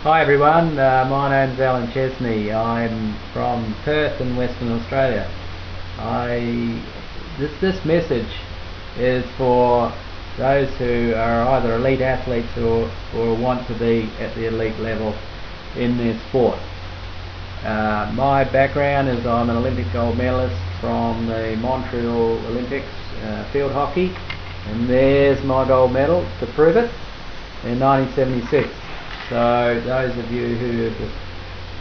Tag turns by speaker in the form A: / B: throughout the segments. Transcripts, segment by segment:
A: Hi everyone, my name's Chesney. I'm from Perth in Western Australia. This message is for those who are either elite athletes or want to be at the elite level in their sport. My background is I'm an Olympic gold medalist from the Montreal Olympics, field hockey, and there's my gold medal to prove it in 1976. So those of you who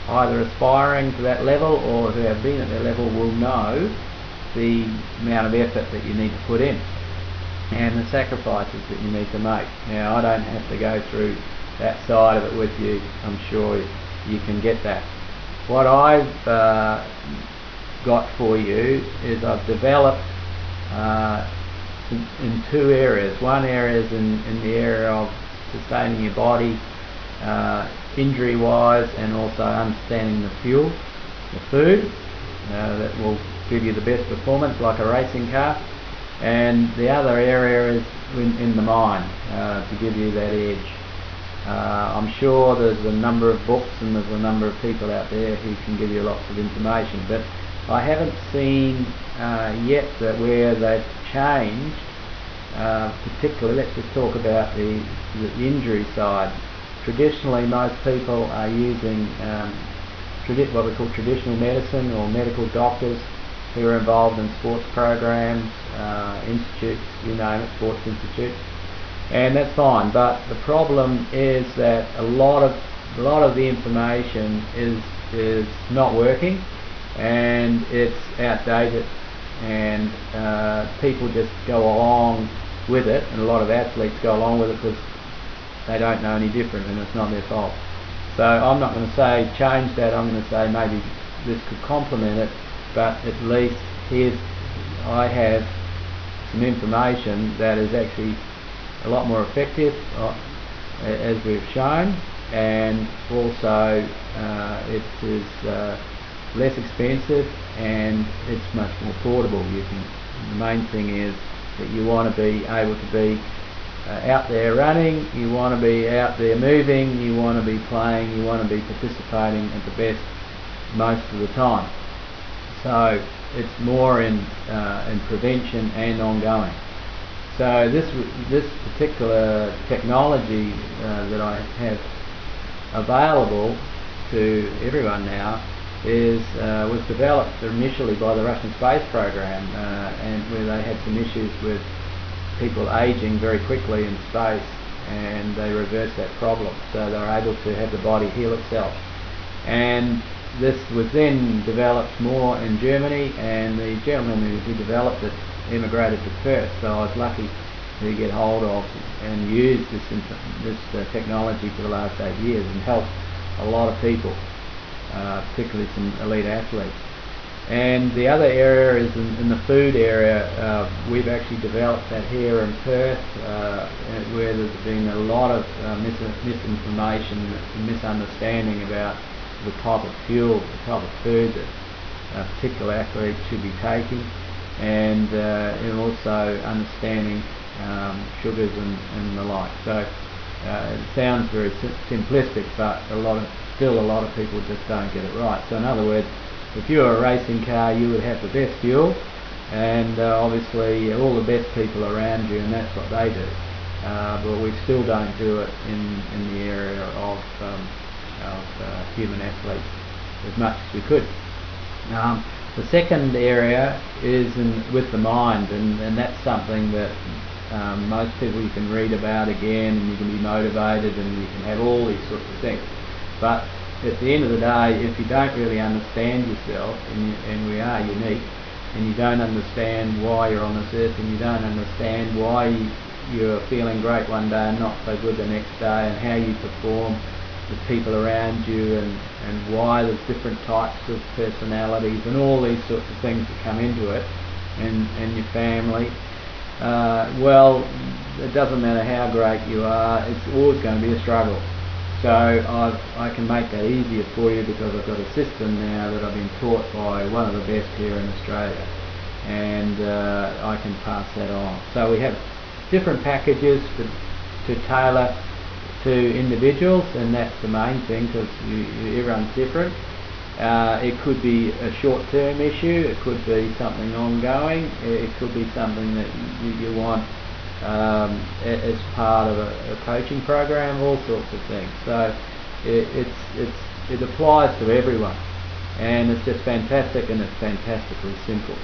A: are either aspiring to that level or who have been at that level will know the amount of effort that you need to put in and the sacrifices that you need to make. Now, I don't have to go through that side of it with you. I'm sure you can get that. What I've got for you is I've developed in two areas. One area is in the area of sustaining your body injury wise, and also understanding the fuel, the food that will give you the best performance like a racing car. And the other area is in the mind, to give you that edge. I'm sure there's a number of books and there's a number of people out there who can give you lots of information, but I haven't seen yet that where they've changed, particularly, let's just talk about the injury side. Traditionally, most people are using what we call traditional medicine, or medical doctors who are involved in sports programs, institutes, you name it, sports institutes, and that's fine. But the problem is that a lot of the information is not working, and it's outdated, and people just go along with it, and a lot of athletes go along with it because they don't know any different, and it's not their fault. So I'm not going to say change that. I'm going to say maybe this could complement it, but at least I have some information that is actually a lot more effective, as we've shown, and also it is less expensive and it's much more portable. The main thing is that you want to be able to be out there running, you want to be out there moving, you want to be playing, you want to be participating at the best most of the time. So it's more in prevention and ongoing. So this particular technology that I have available to everyone now was developed initially by the Russian space program, and where they had some issues with people aging very quickly in space, and they reversed that problem, so they were able to have the body heal itself. And this was then developed more in Germany, and the gentleman who developed it immigrated to Perth, so I was lucky to get hold of and use this technology for the last 8 years and helped a lot of people, particularly some elite athletes. And the other area is in the food area. We've actually developed that here in Perth, where there's been a lot of misinformation and misunderstanding about the type of fuel, the type of food that a particular athlete should be taking, and also understanding sugars and the like. So it sounds very simplistic, but still a lot of people just don't get it right. So in other words, if you were a racing car, you would have the best fuel, and obviously all the best people around you, and that's what they do. But we still don't do it in the area of human athletes as much as we could. The second area is with the mind, and that's something that most people, you can read about again, and you can be motivated, and you can have all these sorts of things. But at the end of the day, if you don't really understand yourself, and we are unique, and you don't understand why you're on this earth, and you don't understand why you're feeling great one day and not so good the next day, and how you perform with people around you, and why there's different types of personalities and all these sorts of things that come into it, and your family, well, it doesn't matter how great you are, it's always going to be a struggle. So I can make that easier for you because I've got a system now that I've been taught by one of the best here in Australia, and I can pass that on. So we have different packages to tailor to individuals, and that's the main thing, because everyone's different. It could be a short-term issue, it could be something ongoing, it could be something that you want as part of a coaching program, all sorts of things. So it applies to everyone, and it's just fantastic, and it's fantastically simple.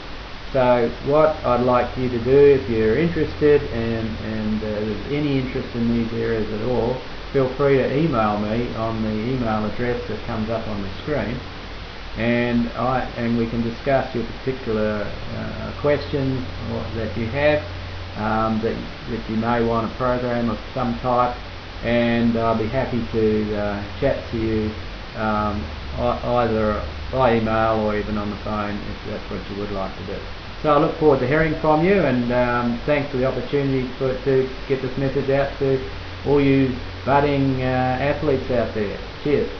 A: So what I'd like you to do, if you're interested and there's any interest in these areas at all, feel free to email me on the email address that comes up on the screen, and we can discuss your particular questions that you have, that you may want a program of some type, and I'll be happy to chat to you either by email or even on the phone, if that's what you would like to do. So I look forward to hearing from you, and thanks for the opportunity to get this message out to all you budding athletes out there. Cheers.